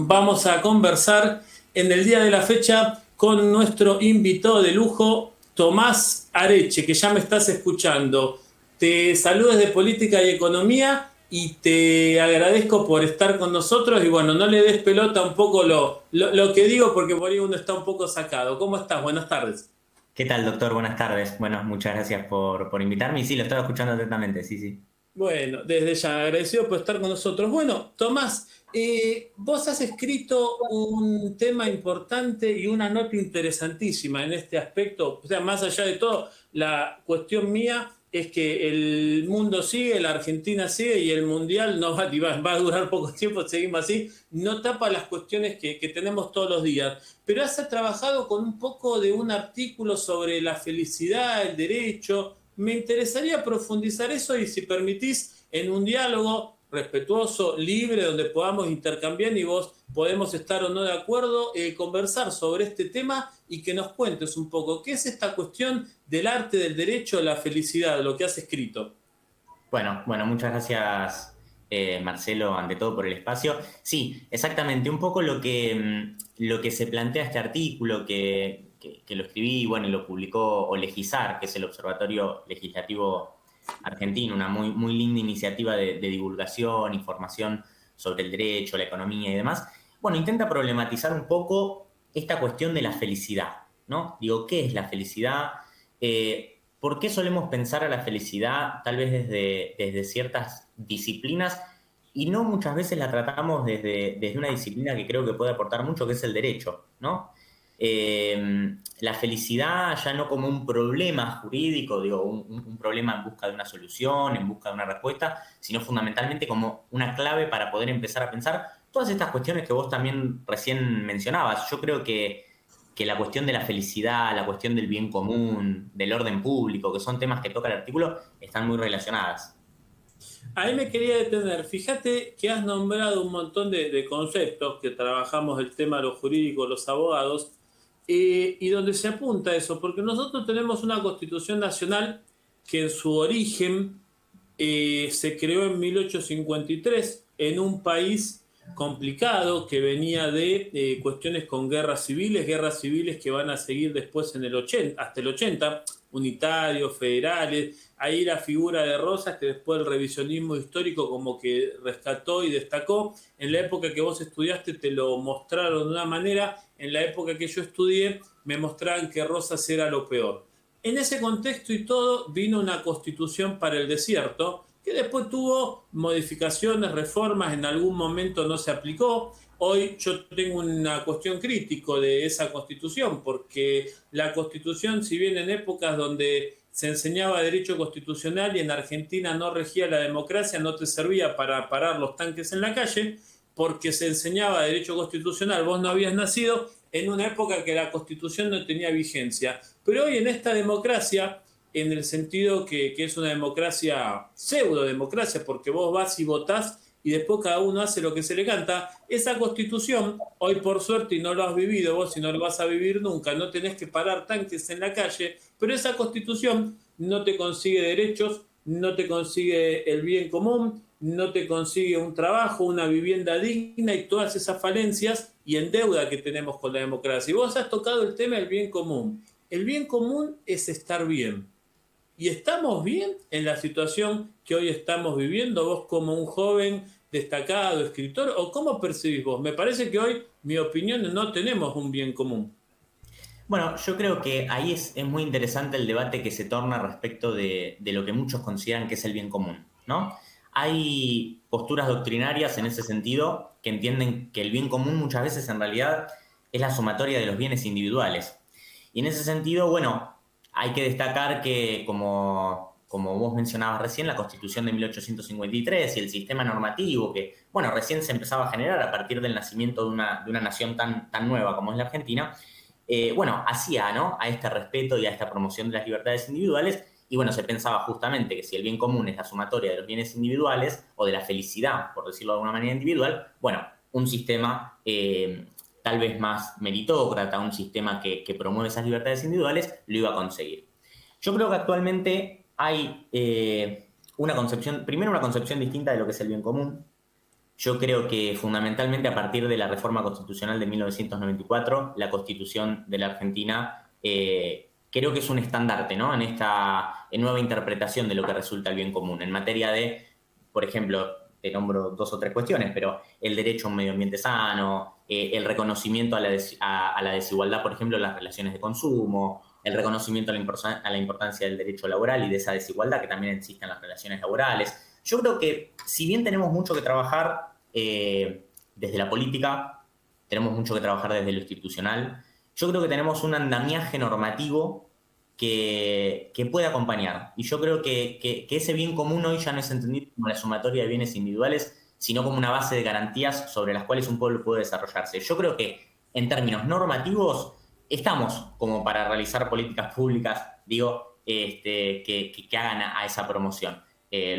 vamos a conversar en el día de la fecha con nuestro invitado de lujo, Tomás Areche, que ya me estás escuchando. Te saludo desde Política y Economía y te agradezco por estar con nosotros. Y bueno, no le des pelota un poco lo que digo porque por ahí uno está un poco sacado. ¿Cómo estás? Buenas tardes. ¿Qué tal, doctor? Buenas tardes. Bueno, muchas gracias por invitarme. Y sí, lo estaba escuchando atentamente, sí, sí. Bueno, desde ya agradecido por estar con nosotros. Bueno, Tomás, vos has escrito un tema importante y una nota interesantísima en este aspecto. O sea, más allá de todo, la cuestión mía es que el mundo sigue, la Argentina sigue y el Mundial no va a durar poco tiempo, seguimos así, no tapa las cuestiones que tenemos todos los días. Pero has trabajado con un poco de un artículo sobre la felicidad, el derecho. Me interesaría profundizar eso y si permitís en un diálogo respetuoso, libre, donde podamos intercambiar y vos podemos estar o no de acuerdo, conversar sobre este tema y que nos cuentes un poco qué es esta cuestión del arte, del derecho, la felicidad, lo que has escrito. Bueno, muchas gracias, Marcelo, ante todo por el espacio. Sí, exactamente, un poco lo que se plantea este artículo que lo escribí, bueno, y lo publicó Olegisar, que es el Observatorio Legislativo Argentino, una muy linda iniciativa de divulgación, información sobre el derecho, la economía y demás. Bueno, intenta problematizar un poco esta cuestión de la felicidad, ¿no? Digo, ¿qué es la felicidad? ¿Por qué solemos pensar a la felicidad tal vez desde ciertas disciplinas y no muchas veces la tratamos desde una disciplina que creo que puede aportar mucho, que es el derecho, ¿no? La felicidad ya no como un problema jurídico, digo, un problema en busca de una solución, en busca de una respuesta, sino fundamentalmente como una clave para poder empezar a pensar todas estas cuestiones que vos también recién mencionabas. Yo creo que la cuestión de la felicidad, la cuestión del bien común, del orden público, que son temas que toca el artículo, están muy relacionadas. Ahí me quería detener. Fíjate que has nombrado un montón de conceptos que trabajamos el tema de lo jurídico, los abogados, y donde se apunta eso, porque nosotros tenemos una constitución nacional que en su origen se creó en 1853 en un país complicado que venía de cuestiones con guerras civiles que van a seguir después en el 80, hasta el 80, unitarios, federales. Ahí la figura de Rosas, que después el revisionismo histórico como que rescató y destacó. En la época que vos estudiaste te lo mostraron de una manera, en la época que yo estudié me mostraban que Rosas era lo peor. En ese contexto y todo vino una constitución para el desierto que después tuvo modificaciones, reformas, en algún momento no se aplicó. Hoy yo tengo una cuestión crítica de esa constitución, porque la constitución, si bien en épocas donde se enseñaba derecho constitucional y en Argentina no regía la democracia, no te servía para parar los tanques en la calle, porque se enseñaba derecho constitucional, vos no habías nacido en una época que la constitución no tenía vigencia. Pero hoy en esta democracia, en el sentido que es una democracia, pseudo democracia, porque vos vas y votás y después cada uno hace lo que se le canta, esa constitución, hoy por suerte, y no lo has vivido vos y no lo vas a vivir nunca, no tenés que parar tanques en la calle, pero esa constitución no te consigue derechos, no te consigue el bien común, no te consigue un trabajo, una vivienda digna y todas esas falencias y en deuda que tenemos con la democracia. Y vos has tocado el tema del bien común. El bien común es estar bien. ¿Y estamos bien en la situación que hoy estamos viviendo? Vos como un joven destacado, escritor, ¿o cómo percibís vos? Me parece que hoy, mi opinión, no tenemos un bien común. Bueno, yo creo que ahí es muy interesante el debate que se torna respecto de lo que muchos consideran que es el bien común, ¿no? Hay posturas doctrinarias en ese sentido que entienden que el bien común muchas veces en realidad es la sumatoria de los bienes individuales. Y en ese sentido, bueno, hay que destacar que, como vos mencionabas recién, la Constitución de 1853 y el sistema normativo que, bueno, recién se empezaba a generar a partir del nacimiento de una nación tan nueva como es la Argentina, bueno, hacía, ¿no?, a este respeto y a esta promoción de las libertades individuales. Y bueno, se pensaba justamente que si el bien común es la sumatoria de los bienes individuales o de la felicidad, por decirlo de alguna manera individual, bueno, un sistema tal vez más meritócrata, un sistema que promueve esas libertades individuales, lo iba a conseguir. Yo creo que actualmente hay una concepción, primero una concepción distinta de lo que es el bien común, Yo creo que fundamentalmente a partir de la reforma constitucional de 1994, la Constitución de la Argentina creo que es un estandarte, ¿no? En esta nueva interpretación de lo que resulta el bien común. En materia de, por ejemplo, te nombro 2 o 3 cuestiones, pero el derecho a un medio ambiente sano, el reconocimiento a la desigualdad, por ejemplo, en las relaciones de consumo, el reconocimiento a la importancia del derecho laboral y de esa desigualdad que también existe en las relaciones laborales. Yo creo que si bien tenemos mucho que trabajar desde la política, tenemos mucho que trabajar desde lo institucional, yo creo que tenemos un andamiaje normativo que puede acompañar. Y yo creo que ese bien común hoy ya no es entendido como la sumatoria de bienes individuales, sino como una base de garantías sobre las cuales un pueblo puede desarrollarse. Yo creo que en términos normativos estamos como para realizar políticas públicas, digo, que hagan a esa promoción.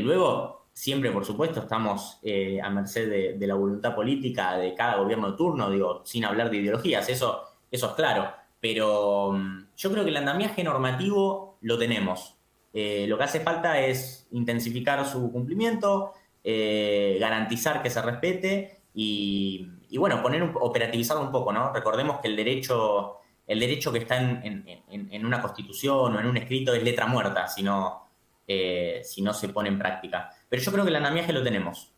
Luego, siempre, por supuesto, estamos a merced de la voluntad política de cada gobierno de turno, digo, sin hablar de ideologías, eso es claro. Pero yo creo que el andamiaje normativo lo tenemos. Lo que hace falta es intensificar su cumplimiento, garantizar que se respete y bueno, operativizarlo un poco, ¿no? Recordemos que el derecho que está en una constitución o en un escrito es letra muerta si no se pone en práctica. Pero yo creo que el andamiaje lo tenemos.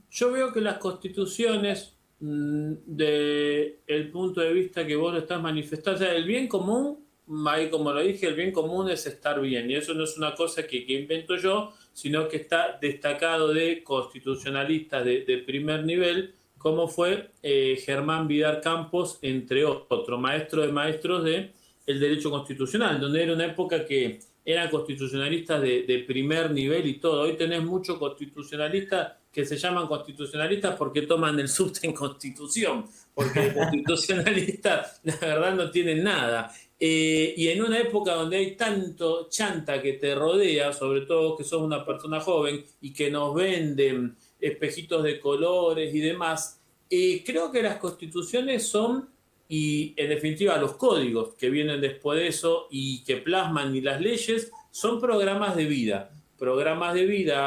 Yo veo que las constituciones, de el punto de vista que vos lo estás manifestando, o sea, el bien común, ahí como lo dije, el bien común es estar bien, y eso no es una cosa que invento yo, sino que está destacado de constitucionalistas de primer nivel, como fue Germán Vidal Campos, entre otros, maestro de maestros de el derecho constitucional, donde era una época que eran constitucionalistas de primer nivel y todo. Hoy tenés muchos constitucionalistas que se llaman constitucionalistas porque toman el subte en Constitución, porque constitucionalistas la verdad no tienen nada. Y en una época donde hay tanto chanta que te rodea, sobre todo que sos una persona joven y que nos venden espejitos de colores y demás, creo que las constituciones son, y en definitiva los códigos que vienen después de eso y que plasman, y las leyes son programas de vida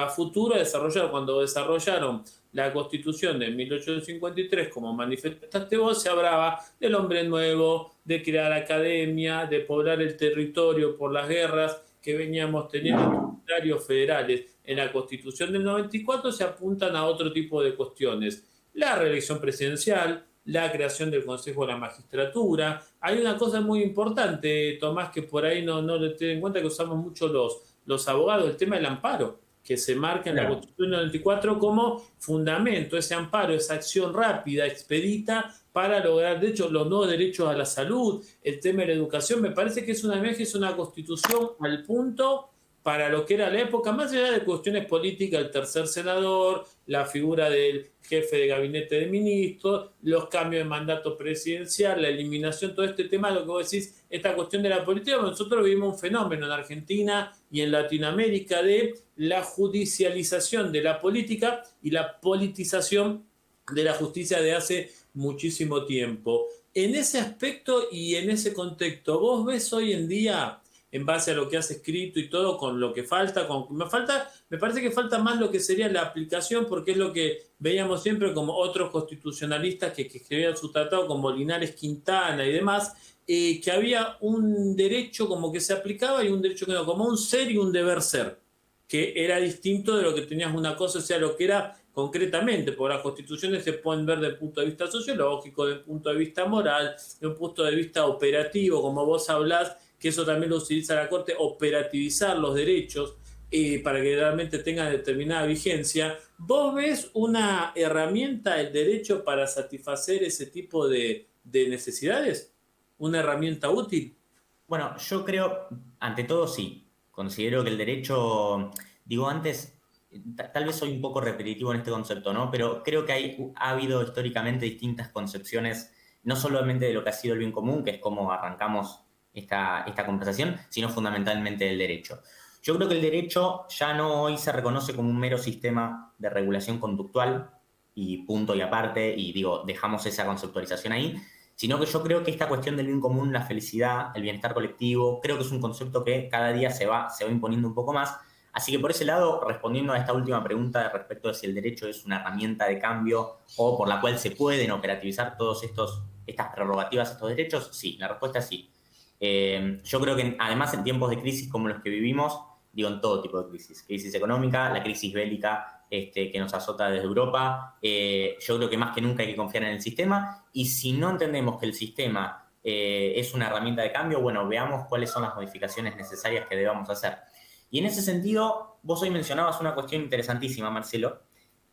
a futuro a desarrollar. Cuando desarrollaron la Constitución de 1853, como manifestaste vos, se hablaba del hombre nuevo, de crear academia, de poblar el territorio por las guerras que veníamos teniendo en federales. En la Constitución del 94 se apuntan a otro tipo de cuestiones. La reelección presidencial, la creación del Consejo de la Magistratura. Hay una cosa muy importante, Tomás, que por ahí no le tienen en cuenta, que usamos mucho los abogados, el tema del amparo, que se marca en la Constitución del 94 como fundamento, ese amparo, esa acción rápida, expedita, para lograr, de hecho, los nuevos derechos a la salud, el tema de la educación. Me parece que es una constitución al punto para lo que era la época, más allá de cuestiones políticas, el tercer senador, la figura del jefe de gabinete de ministros, los cambios de mandato presidencial, la eliminación, todo este tema, lo que vos decís, esta cuestión de la política. Nosotros vivimos un fenómeno en Argentina y en Latinoamérica de la judicialización de la política y la politización de la justicia de hace muchísimo tiempo. En ese aspecto y en ese contexto, ¿vos ves hoy en día, en base a lo que has escrito y todo, con lo que falta, me parece que falta más lo que sería la aplicación, porque es lo que veíamos siempre como otros constitucionalistas que escribían su tratado, como Linares Quintana y demás, que había un derecho como que se aplicaba y un derecho que no, como un ser y un deber ser, que era distinto de lo que tenías una cosa, o sea, lo que era concretamente, porque las constituciones se pueden ver desde el punto de vista sociológico, desde el punto de vista moral, desde un punto de vista operativo, como vos hablás, que eso también lo utiliza la Corte, operativizar los derechos para que realmente tengan determinada vigencia. ¿Vos ves una herramienta, el derecho, para satisfacer ese tipo de necesidades? ¿Una herramienta útil? Bueno, yo creo, ante todo sí. Considero que el derecho, digo antes, tal vez soy un poco repetitivo en este concepto, ¿no? Pero creo que ha habido históricamente distintas concepciones, no solamente de lo que ha sido el bien común, que es como arrancamos esta conversación, sino fundamentalmente del derecho. Yo creo que el derecho ya no hoy se reconoce como un mero sistema de regulación conductual y punto y aparte, y digo, dejamos esa conceptualización ahí, sino que yo creo que esta cuestión del bien común, la felicidad, el bienestar colectivo, creo que es un concepto que cada día se va imponiendo un poco más, Así que por ese lado, respondiendo a esta última pregunta respecto de si el derecho es una herramienta de cambio o por la cual se pueden operativizar todas estas prerrogativas, estos derechos, sí, la respuesta es sí. Yo creo que además en tiempos de crisis como los que vivimos, digo en todo tipo de crisis económica, la crisis bélica que nos azota desde Europa, yo creo que más que nunca hay que confiar en el sistema, y si no entendemos que el sistema es una herramienta de cambio, bueno, veamos cuáles son las modificaciones necesarias que debamos hacer. Y en ese sentido, vos hoy mencionabas una cuestión interesantísima, Marcelo,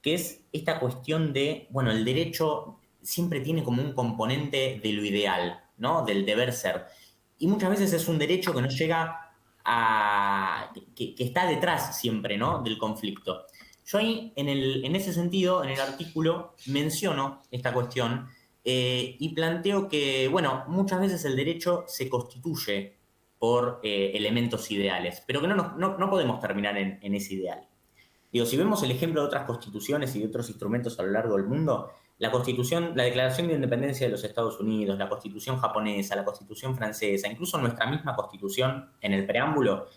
que es esta cuestión de, bueno, el derecho siempre tiene como un componente de lo ideal, ¿no? Del deber ser. Y muchas veces es un derecho que no llega a... que está detrás siempre, ¿no? Del conflicto. Yo ahí, en ese sentido, en el artículo, menciono esta cuestión y planteo que, bueno, muchas veces el derecho se constituye por elementos ideales, pero que no podemos terminar en ese ideal. Digo, si vemos el ejemplo de otras constituciones y de otros instrumentos a lo largo del mundo, la Constitución, la Declaración de Independencia de los Estados Unidos, la Constitución japonesa, la Constitución francesa, incluso nuestra misma Constitución en el preámbulo,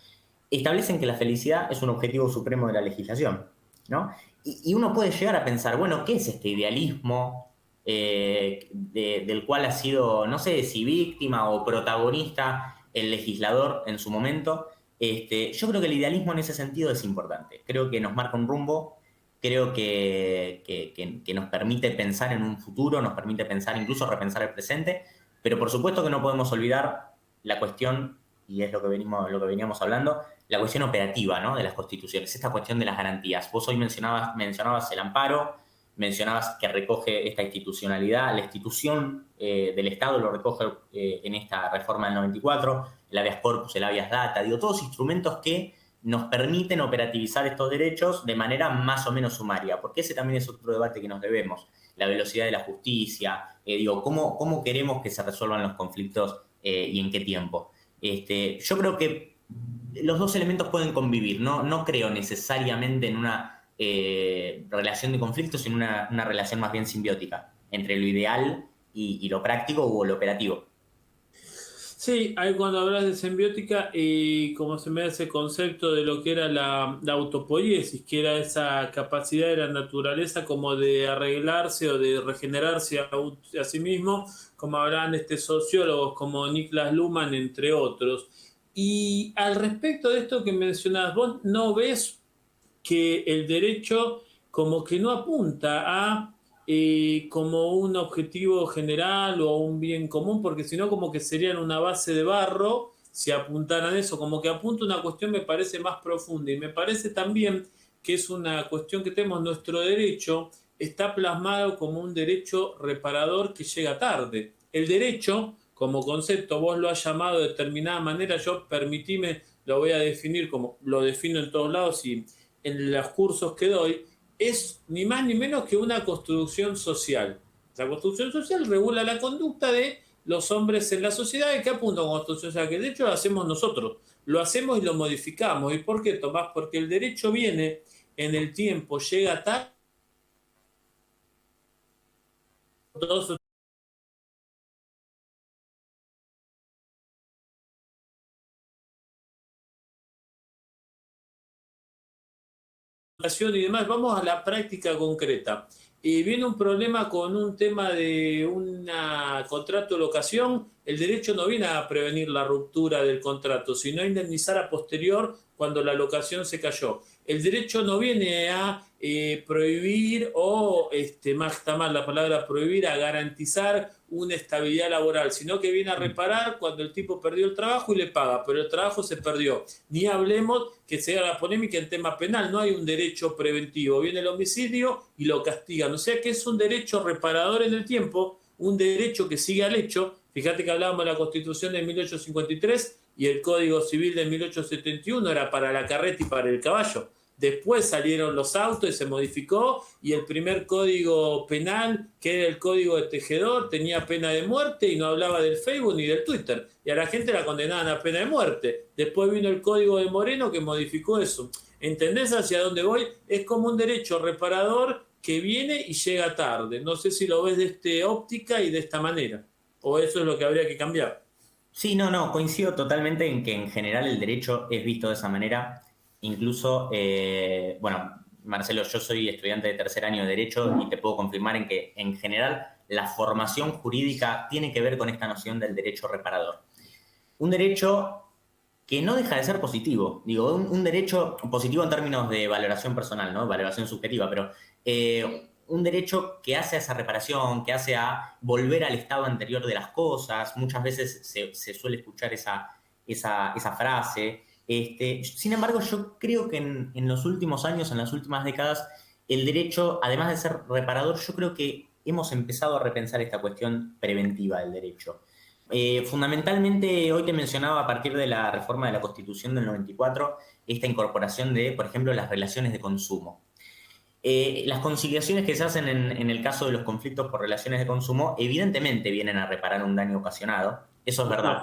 establecen que la felicidad es un objetivo supremo de la legislación, ¿no? Y uno puede llegar a pensar, bueno, ¿qué es este idealismo del cual ha sido, no sé si víctima o protagonista el legislador en su momento? Yo creo que el idealismo en ese sentido es importante. Creo que nos marca un rumbo, creo que nos permite pensar en un futuro, nos permite pensar, incluso repensar el presente, pero por supuesto que no podemos olvidar la cuestión, y es lo que veníamos hablando, la cuestión operativa, ¿no? De las constituciones, esta cuestión de las garantías. Vos hoy mencionabas el amparo, mencionabas que recoge esta institucionalidad, la institución del Estado lo recoge en esta reforma del 94, el habeas corpus, el habeas data, digo, todos instrumentos que nos permiten operativizar estos derechos de manera más o menos sumaria, porque ese también es otro debate que nos debemos, la velocidad de la justicia, digo, cómo queremos que se resuelvan los conflictos y en qué tiempo. Yo creo que los dos elementos pueden convivir, no creo necesariamente en una relación de conflicto, sino una relación más bien simbiótica entre lo ideal y lo práctico o lo operativo. Sí, ahí cuando hablas de simbiótica y como se me da ese concepto de lo que era la autopoiesis, que era esa capacidad de la naturaleza como de arreglarse o de regenerarse a sí mismo, como hablaban sociólogos como Niklas Luhmann, entre otros. Y al respecto de esto que mencionás, ¿vos no ves que el derecho como que no apunta a como un objetivo general o un bien común, porque si no como que serían una base de barro si apuntaran eso, como que apunta una cuestión me parece más profunda y me parece también que es una cuestión que tenemos, nuestro derecho está plasmado como un derecho reparador que llega tarde. El derecho como concepto, vos lo has llamado de determinada manera, yo permitime, lo voy a definir como lo defino en todos lados y en los cursos que doy, es ni más ni menos que una construcción social. La construcción social regula la conducta de los hombres en la sociedad. ¿Y qué apunta con construcción social? Que de hecho lo hacemos nosotros. Lo hacemos y lo modificamos. ¿Y por qué, Tomás? Porque el derecho viene en el tiempo, llega tarde. Todos y demás, vamos a la práctica concreta. Viene un problema con un tema de un contrato de locación, el derecho no viene a prevenir la ruptura del contrato, sino a indemnizar a posterior cuando la locación se cayó. El derecho no viene a prohibir o, más está mal la palabra prohibir, a garantizar una estabilidad laboral, sino que viene a reparar cuando el tipo perdió el trabajo y le paga, pero el trabajo se perdió. Ni hablemos que sea la polémica en tema penal, no hay un derecho preventivo, viene el homicidio y lo castigan, o sea que es un derecho reparador en el tiempo, un derecho que sigue al hecho. Fíjate que hablábamos de la Constitución de 1853 y el Código Civil de 1871 era para la carreta y para el caballo. Después salieron los autos y se modificó y el primer código penal, que era el código de tejedor, tenía pena de muerte y no hablaba del Facebook ni del Twitter. Y a la gente la condenaban a pena de muerte. Después vino el código de Moreno que modificó eso. ¿Entendés hacia dónde voy? Es como un derecho reparador que viene y llega tarde. No sé si lo ves de esta óptica y de esta manera. O eso es lo que habría que cambiar. Sí, no, coincido totalmente en que en general el derecho es visto de esa manera. incluso, bueno, Marcelo, yo soy estudiante de tercer año de Derecho y te puedo confirmar en que, en general, la formación jurídica tiene que ver con esta noción del derecho reparador. Un derecho que no deja de ser positivo. Digo, un derecho positivo en términos de valoración personal, ¿no? Valoración subjetiva, pero un derecho que hace a esa reparación, que hace a volver al estado anterior de las cosas. Muchas veces se suele escuchar esa frase. Sin embargo, yo creo que en los últimos años, en las últimas décadas, el derecho, además de ser reparador, yo creo que hemos empezado a repensar esta cuestión preventiva del derecho. Fundamentalmente, hoy te mencionaba a partir de la reforma de la Constitución del 94, esta incorporación de, por ejemplo, las relaciones de consumo. Las conciliaciones que se hacen en el caso de los conflictos por relaciones de consumo, evidentemente vienen a reparar un daño ocasionado, eso es verdad.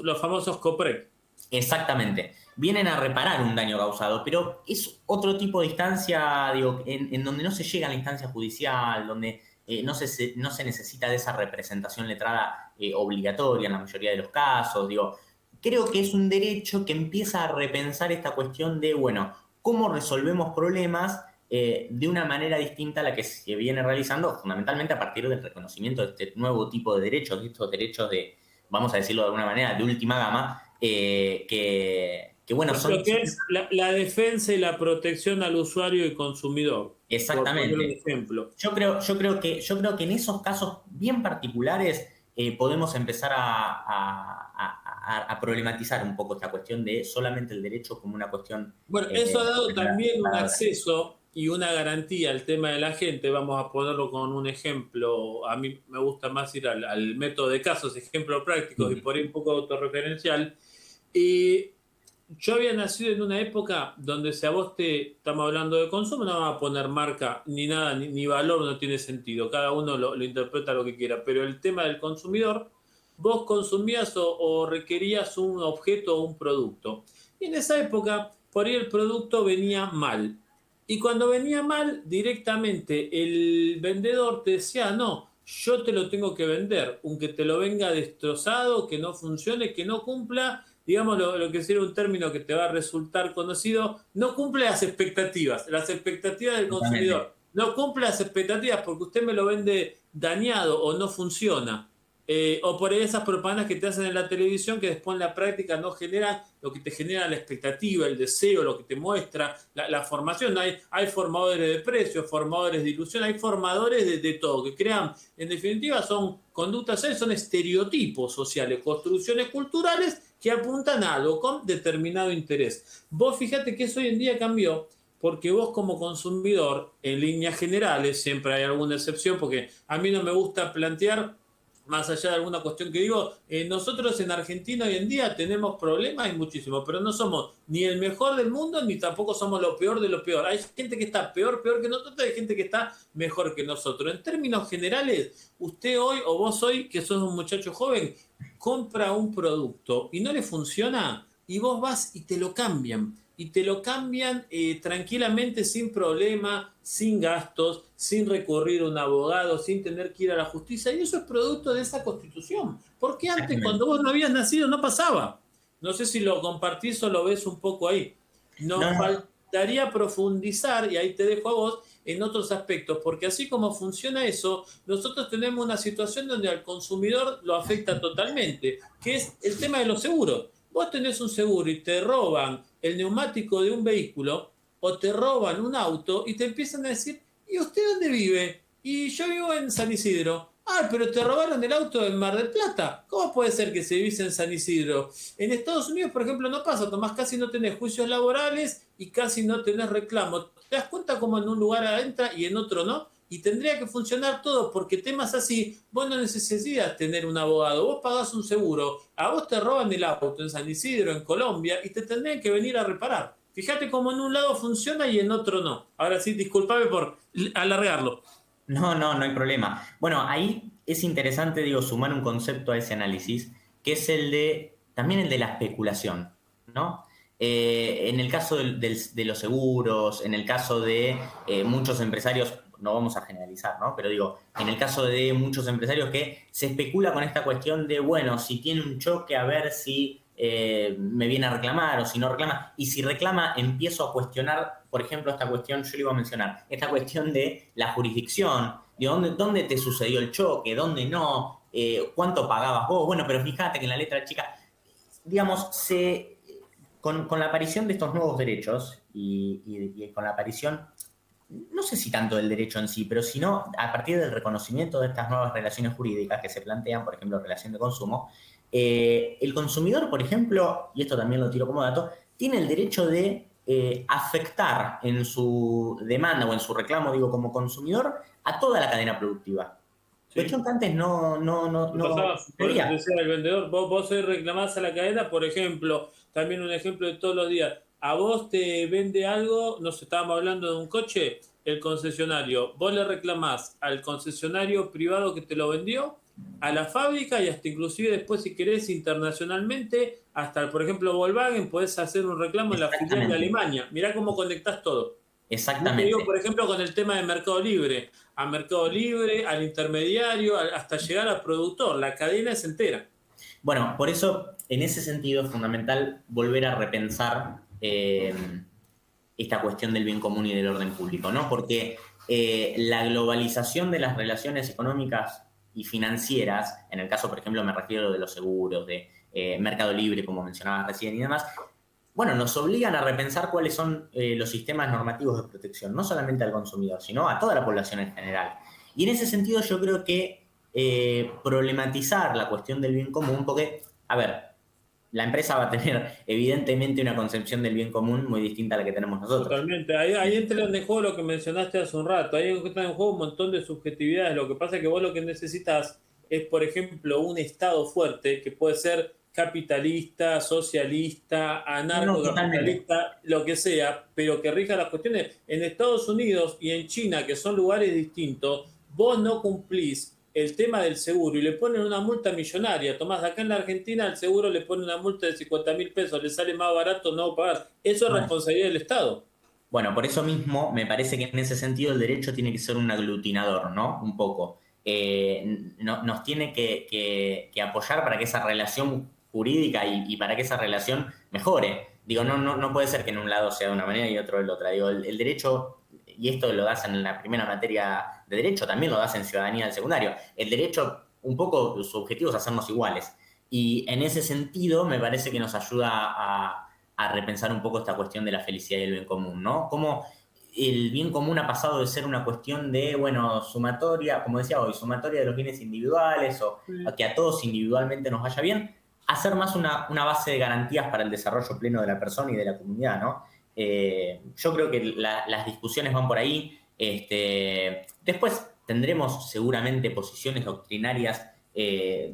Los famosos COPREC. Exactamente, vienen a reparar un daño causado, pero es otro tipo de instancia, digo, en donde no se llega a la instancia judicial, donde no se necesita de esa representación letrada obligatoria en la mayoría de los casos. Digo, creo que es un derecho que empieza a repensar esta cuestión de, bueno, cómo resolvemos problemas de una manera distinta a la que se viene realizando, fundamentalmente a partir del reconocimiento de este nuevo tipo de derechos, de estos derechos de, vamos a decirlo de alguna manera, de última gama, que bueno, son... Lo que es la defensa y la protección al usuario y consumidor. Exactamente. Por poner un ejemplo. Yo creo que en esos casos bien particulares podemos empezar a problematizar un poco esta cuestión de solamente el derecho como una cuestión... Bueno, eso ha dado también un acceso y una garantía al tema de la gente. Vamos a ponerlo con un ejemplo. A mí me gusta más ir al método de casos, ejemplos prácticos y por ahí un poco autorreferencial. Yo había nacido en una época donde si a vos estamos hablando de consumo, no vamos a poner marca ni nada, ni valor, no tiene sentido. Cada uno lo interpreta lo que quiera. Pero el tema del consumidor, vos consumías o requerías un objeto o un producto. Y en esa época, por ahí el producto venía mal. Y cuando venía mal, directamente el vendedor te decía, no, yo te lo tengo que vender, aunque te lo venga destrozado, que no funcione, que no cumpla, digamos lo que sería un término que te va a resultar conocido, no cumple las expectativas del consumidor. No cumple las expectativas porque usted me lo vende dañado o no funciona. O por esas propagandas que te hacen en la televisión que después en la práctica no generan lo que te genera la expectativa, el deseo, lo que te muestra, la formación. Hay formadores de precios, formadores de ilusión, hay formadores de todo, que crean, en definitiva, son conductas, son estereotipos sociales, construcciones culturales que apuntan a algo con determinado interés. Vos fíjate que eso hoy en día cambió, porque vos como consumidor, en líneas generales, siempre hay alguna excepción, porque a mí no me gusta plantear más allá de alguna cuestión que digo, nosotros en Argentina hoy en día tenemos problemas y muchísimos, pero no somos ni el mejor del mundo, ni tampoco somos lo peor de lo peor. Hay gente que está peor que nosotros, hay gente que está mejor que nosotros. En términos generales, usted hoy o vos hoy, que sos un muchacho joven, compra un producto y no le funciona, y vos vas y te lo cambian. Y te lo cambian tranquilamente, sin problema, sin gastos, sin recurrir a un abogado, sin tener que ir a la justicia. Y eso es producto de esa Constitución. Porque antes, cuando vos no habías nacido, no pasaba. No sé si lo compartís o lo ves un poco ahí. Nos faltaría profundizar, y ahí te dejo a vos, en otros aspectos, porque así como funciona eso, nosotros tenemos una situación donde al consumidor lo afecta totalmente, que es el tema de los seguros. Vos tenés un seguro y te roban el neumático de un vehículo o te roban un auto y te empiezan a decir, ¿y usted dónde vive? Y yo vivo en San Isidro. Ah, pero te robaron el auto en Mar del Plata. ¿Cómo puede ser que se vivise en San Isidro? En Estados Unidos, por ejemplo, no pasa. Tomás, casi no tenés juicios laborales y casi no tenés reclamos. ¿Te das cuenta cómo en un lugar entra y en otro no? Y tendría que funcionar todo, porque temas así, vos no necesitas tener un abogado, vos pagás un seguro, a vos te roban el auto en San Isidro, en Colombia, y te tendrían que venir a reparar. Fíjate cómo en un lado funciona y en otro no. Ahora sí, disculpame por alargarlo. No hay problema. Bueno, ahí es interesante, digo, sumar un concepto a ese análisis, que es también el de la especulación, ¿no? En el caso de los seguros, en el caso de muchos empresarios, no vamos a generalizar, ¿no? Pero digo, en el caso de muchos empresarios que se especula con esta cuestión de, bueno, si tiene un choque, a ver si me viene a reclamar o si no reclama. Y si reclama, empiezo a cuestionar, por ejemplo, esta cuestión, yo le iba a mencionar, esta cuestión de la jurisdicción, de dónde te sucedió el choque, dónde no, cuánto pagabas vos. Bueno, pero fíjate que en la letra chica, digamos, con la aparición de estos nuevos derechos y con la aparición, no sé si tanto del derecho en sí, pero sino a partir del reconocimiento de estas nuevas relaciones jurídicas que se plantean, por ejemplo, relación de consumo, el consumidor, por ejemplo, y esto también lo tiro como dato, tiene el derecho de afectar en su demanda o en su reclamo, digo, como consumidor, a toda la cadena productiva. Sí. Cuestión que antes no Por eso te decía el vendedor, vos hoy reclamás a la cadena, por ejemplo, también un ejemplo de todos los días, a vos te vende algo, nos estábamos hablando de un coche, el concesionario, vos le reclamás al concesionario privado que te lo vendió, a la fábrica y hasta inclusive después si querés internacionalmente, hasta por ejemplo Volkswagen, podés hacer un reclamo en la filial de Alemania. Mirá cómo conectás todo. Exactamente. Yo te digo, por ejemplo, con el tema de Mercado Libre, a Mercado Libre, al intermediario, hasta llegar al productor, la cadena es entera. Bueno, por eso, en ese sentido, es fundamental volver a repensar esta cuestión del bien común y del orden público, ¿no? Porque la globalización de las relaciones económicas y financieras, en el caso, por ejemplo, me refiero de los seguros, de Mercado Libre, como mencionabas recién y demás, bueno, nos obligan a repensar cuáles son los sistemas normativos de protección, no solamente al consumidor, sino a toda la población en general. Y en ese sentido yo creo que problematizar la cuestión del bien común, porque, a ver, la empresa va a tener evidentemente una concepción del bien común muy distinta a la que tenemos nosotros. Totalmente, ahí entra en juego lo que mencionaste hace un rato, ahí entra en juego un montón de subjetividades, lo que pasa es que vos lo que necesitas es, por ejemplo, un Estado fuerte que puede ser capitalista, socialista, anarcocapitalista, lo que sea, pero que rija las cuestiones. En Estados Unidos y en China, que son lugares distintos, vos no cumplís el tema del seguro y le ponen una multa millonaria. Tomás, acá en la Argentina el seguro le pone una multa de 50.000 pesos, le sale más barato no pagar. Eso es responsabilidad del Estado. Bueno, por eso mismo me parece que en ese sentido el derecho tiene que ser un aglutinador, ¿no? Un poco. Nos tiene que apoyar para que esa relación jurídica y para que esa relación mejore. Digo, no puede ser que en un lado sea de una manera y otro de la otra. Digo, el derecho, y esto lo das en la primera materia de derecho, también lo das en ciudadanía del secundario. El derecho, un poco, su objetivo es hacernos iguales. Y en ese sentido me parece que nos ayuda a repensar un poco esta cuestión de la felicidad y el bien común, ¿no? Cómo el bien común ha pasado de ser una cuestión de, bueno, sumatoria, como decía hoy, sumatoria de los bienes individuales o que a todos individualmente nos vaya bien, a ser más una base de garantías para el desarrollo pleno de la persona y de la comunidad, ¿no? Yo creo que las discusiones van por ahí. Después tendremos seguramente posiciones doctrinarias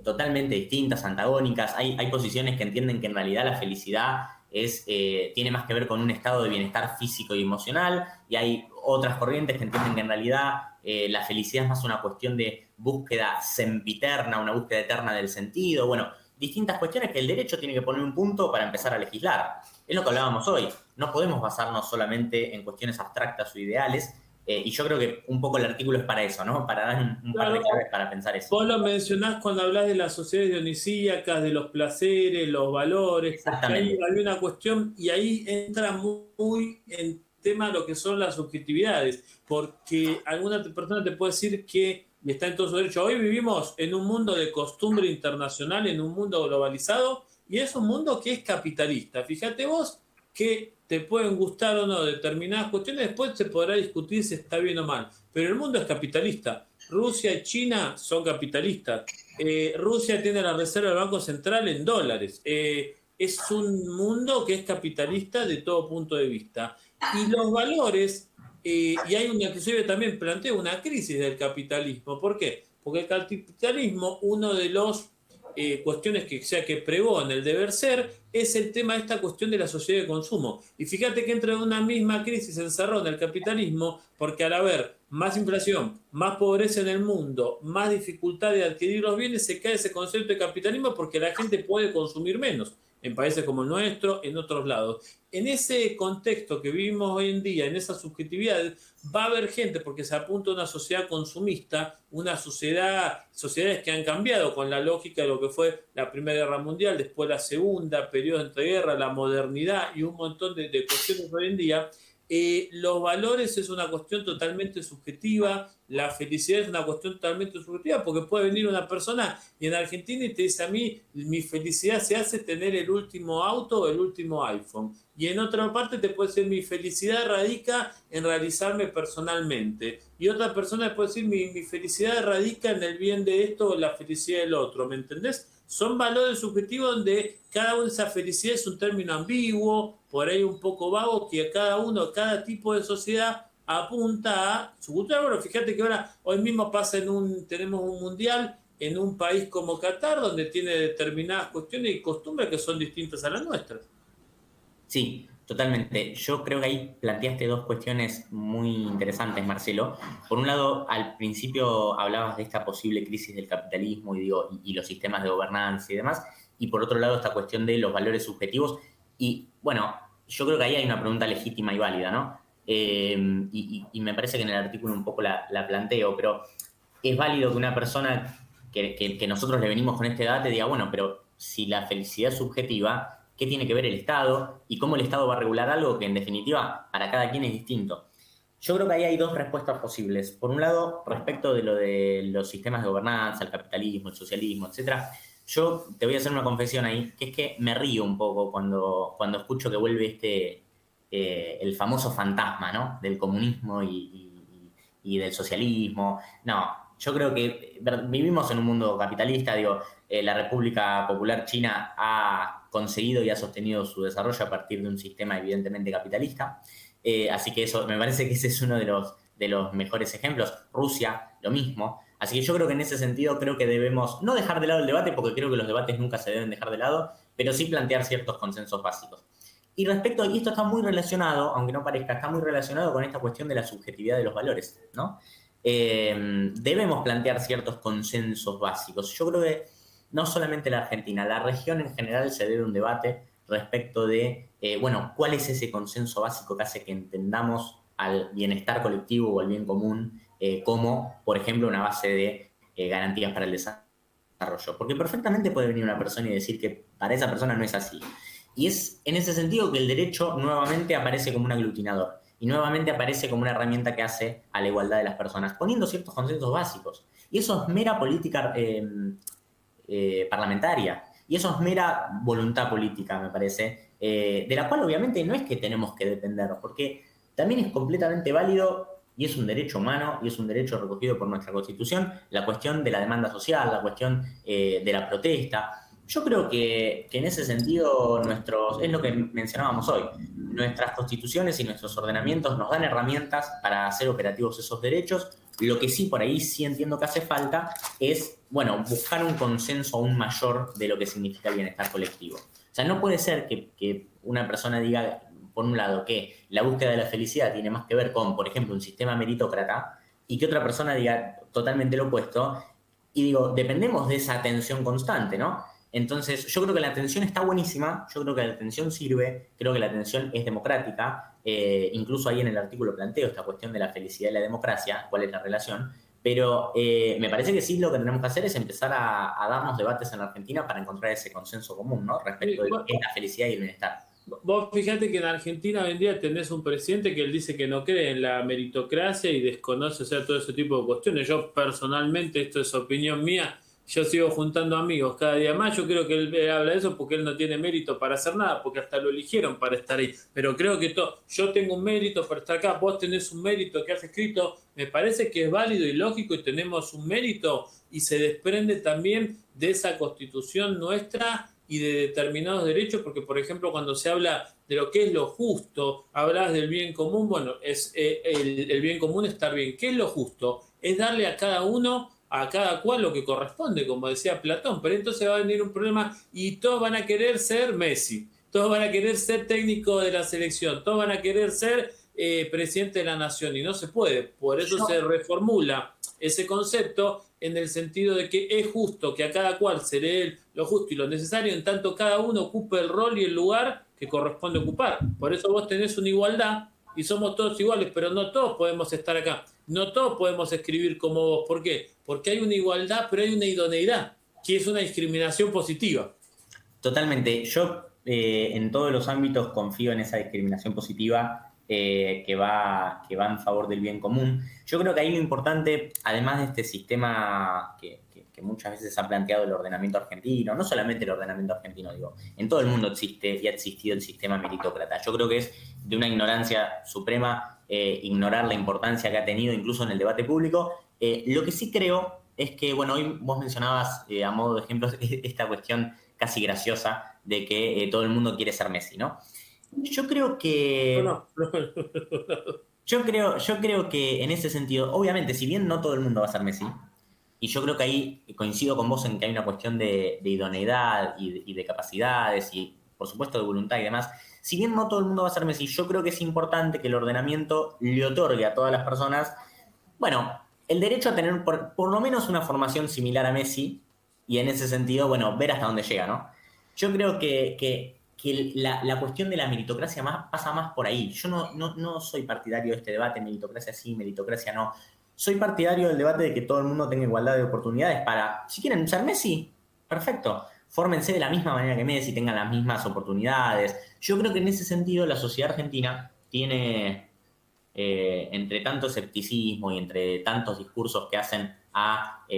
totalmente distintas, antagónicas. Hay posiciones que entienden que en realidad la felicidad tiene más que ver con un estado de bienestar físico y emocional, y hay otras corrientes que entienden que en realidad la felicidad es más una cuestión de búsqueda sempiterna, una búsqueda eterna del sentido. Bueno, distintas cuestiones que el derecho tiene que poner un punto para empezar a legislar. Es lo que hablábamos hoy. No podemos basarnos solamente en cuestiones abstractas o ideales, y yo creo que un poco el artículo es para eso, ¿no? Para dar un par de claves para pensar eso. Vos lo mencionás cuando hablas de las sociedades dionisíacas, de los placeres, los valores. Hay una cuestión, y ahí entra muy en tema lo que son las subjetividades, porque alguna persona te puede decir que, y está en todo su derecho, hoy vivimos en un mundo de costumbre internacional, en un mundo globalizado, y es un mundo que es capitalista. Fíjate vos que te pueden gustar o no determinadas cuestiones, después se podrá discutir si está bien o mal, pero el mundo es capitalista. Rusia y China son capitalistas. Rusia tiene la reserva del Banco Central en dólares. Es un mundo que es capitalista de todo punto de vista. Y los valores, y hay una, inclusive también planteo una crisis del capitalismo. ¿Por qué? Porque el capitalismo, uno de los cuestiones que pregona el deber ser, es el tema de esta cuestión de la sociedad de consumo. Y fíjate que entra en una misma crisis encerrada en el capitalismo, porque al haber más inflación, más pobreza en el mundo, más dificultad de adquirir los bienes, se cae ese concepto de capitalismo porque la gente puede consumir menos. en países como el nuestro, en otros lados. En ese contexto que vivimos hoy en día, en esa subjetividad, va a haber gente, porque se apunta a una sociedad consumista, sociedades que han cambiado con la lógica de lo que fue la Primera Guerra Mundial, después la Segunda, periodo entre guerra, la modernidad y un montón de cuestiones hoy en día. Los valores es una cuestión totalmente subjetiva, la felicidad es una cuestión totalmente subjetiva, porque puede venir una persona y en Argentina y te dice a mí, mi felicidad se hace tener el último auto o el último iPhone. Y en otra parte te puede decir, mi felicidad radica en realizarme personalmente. Y otra persona puede decir, mi felicidad radica en el bien de esto o la felicidad del otro, ¿me entendés? Son valores subjetivos donde cada una de esas felicidad es un término ambiguo, por ahí un poco vago, que cada tipo de sociedad apunta a su cultura. Bueno, fíjate que ahora, hoy mismo tenemos un mundial en un país como Qatar, donde tiene determinadas cuestiones y costumbres que son distintas a las nuestras. Sí, totalmente. Yo creo que ahí planteaste dos cuestiones muy interesantes, Marcelo. Por un lado, al principio hablabas de esta posible crisis del capitalismo y los sistemas de gobernanza y demás, y por otro lado, esta cuestión de los valores subjetivos. Y bueno, yo creo que ahí hay una pregunta legítima y válida, ¿no? Y me parece que en el artículo un poco la planteo, pero es válido que una persona que nosotros le venimos con este debate diga, bueno, pero si la felicidad es subjetiva, ¿qué tiene que ver el Estado? ¿Y cómo el Estado va a regular algo que en definitiva para cada quien es distinto? Yo creo que ahí hay dos respuestas posibles. Por un lado, respecto de lo de los sistemas de gobernanza, el capitalismo, el socialismo, etcétera, yo te voy a hacer una confesión ahí, que es que me río un poco cuando escucho que vuelve el famoso fantasma, ¿no? Del comunismo y del socialismo. No, yo creo que vivimos en un mundo capitalista, digo, la República Popular China ha conseguido y ha sostenido su desarrollo a partir de un sistema evidentemente capitalista. Así que eso, me parece que ese es uno de los mejores ejemplos. Rusia, lo mismo. Así que yo creo que en ese sentido creo que debemos no dejar de lado el debate, porque creo que los debates nunca se deben dejar de lado, pero sí plantear ciertos consensos básicos. Y y esto está muy relacionado, aunque no parezca, está muy relacionado con esta cuestión de la subjetividad de los valores, ¿no? Debemos plantear ciertos consensos básicos. Yo creo que no solamente la Argentina, la región en general se debe un debate respecto de, bueno, ¿cuál es ese consenso básico que hace que entendamos al bienestar colectivo o al bien común como, por ejemplo, una base de garantías para el desarrollo? Porque perfectamente puede venir una persona y decir que para esa persona no es así. Y es en ese sentido que el derecho nuevamente aparece como un aglutinador y nuevamente aparece como una herramienta que hace a la igualdad de las personas, poniendo ciertos consensos básicos. Y eso es mera política parlamentaria. Y eso es mera voluntad política, me parece, de la cual obviamente no es que tenemos que depender, porque también es completamente válido y es un derecho humano y es un derecho recogido por nuestra Constitución, la cuestión de la demanda social, la cuestión de la protesta. Yo creo que en ese sentido es lo que mencionábamos hoy. Nuestras constituciones y nuestros ordenamientos nos dan herramientas para hacer operativos esos derechos. Lo que sí, por ahí sí entiendo que hace falta es, bueno, buscar un consenso aún mayor de lo que significa el bienestar colectivo. O sea, no puede ser que una persona diga, por un lado, que la búsqueda de la felicidad tiene más que ver con, por ejemplo, un sistema meritócrata, y que otra persona diga totalmente lo opuesto. Y digo, dependemos de esa atención constante, ¿no? Entonces, yo creo que la atención está buenísima, yo creo que la atención sirve, creo que la atención es democrática, incluso ahí en el artículo planteo esta cuestión de la felicidad y la democracia, cuál es la relación, pero me parece que sí lo que tenemos que hacer es empezar a darnos debates en la Argentina para encontrar ese consenso común, ¿no? Respecto de qué es la felicidad y el bienestar. Vos fíjate que en Argentina hoy en día tenés un presidente que él dice que no cree en la meritocracia y desconoce, o sea, todo ese tipo de cuestiones. Yo personalmente, esto es opinión mía, yo sigo juntando amigos cada día más. Yo creo que él habla de eso porque él no tiene mérito para hacer nada, porque hasta lo eligieron para estar ahí. Pero creo que yo tengo un mérito para estar acá, vos tenés un mérito que has escrito, me parece que es válido y lógico y tenemos un mérito y se desprende también de esa constitución nuestra y de determinados derechos, porque por ejemplo cuando se habla de lo que es lo justo, hablas del bien común, bueno, es el bien común estar bien. ¿Qué es lo justo? Es darle a cada uno, a cada cual lo que corresponde, como decía Platón, pero entonces va a venir un problema y todos van a querer ser Messi, todos van a querer ser técnico de la selección, todos van a querer ser presidente de la nación, y no se puede. Por eso Yo, se reformula ese concepto en el sentido de que es justo que a cada cual se le dé lo justo y lo necesario, en tanto cada uno ocupe el rol y el lugar que corresponde ocupar. Por eso vos tenés una igualdad y somos todos iguales, pero no todos podemos estar acá. No todos podemos escribir como vos. ¿Por qué? Porque hay una igualdad, pero hay una idoneidad, que es una discriminación positiva. totalmente. Yo en todos los ámbitos confío en esa discriminación positiva que va en favor del bien común. Yo creo que ahí lo importante, además de este sistema que muchas veces ha planteado el ordenamiento argentino, no solamente el ordenamiento argentino, digo, en todo el mundo existe y ha existido el sistema meritócrata. Yo creo que es de una ignorancia suprema ignorar la importancia que ha tenido incluso en el debate público. Lo que sí creo es que, bueno, hoy vos mencionabas a modo de ejemplo esta cuestión casi graciosa de que todo el mundo quiere ser Messi, ¿no? Yo creo No, que. no, no, Yo creo que en ese sentido, obviamente, si bien no todo el mundo va a ser Messi, y yo creo que ahí coincido con vos en que hay una cuestión de idoneidad y de capacidades y, por supuesto, de voluntad y demás. Si bien no todo el mundo va a ser Messi, yo creo que es importante que el ordenamiento le otorgue a todas las personas, bueno, el derecho a tener por lo menos una formación similar a Messi y en ese sentido, bueno, ver hasta dónde llega, ¿no? Yo creo que la cuestión de la meritocracia pasa más por ahí. Yo no soy partidario de este debate, meritocracia sí, meritocracia no. Soy partidario del debate de que todo el mundo tenga igualdad de oportunidades para, si quieren ser Messi, perfecto. Fórmense de la misma manera que Messi, tengan las mismas oportunidades. Yo creo que en ese sentido la sociedad argentina tiene, entre tanto escepticismo y entre tantos discursos que hacen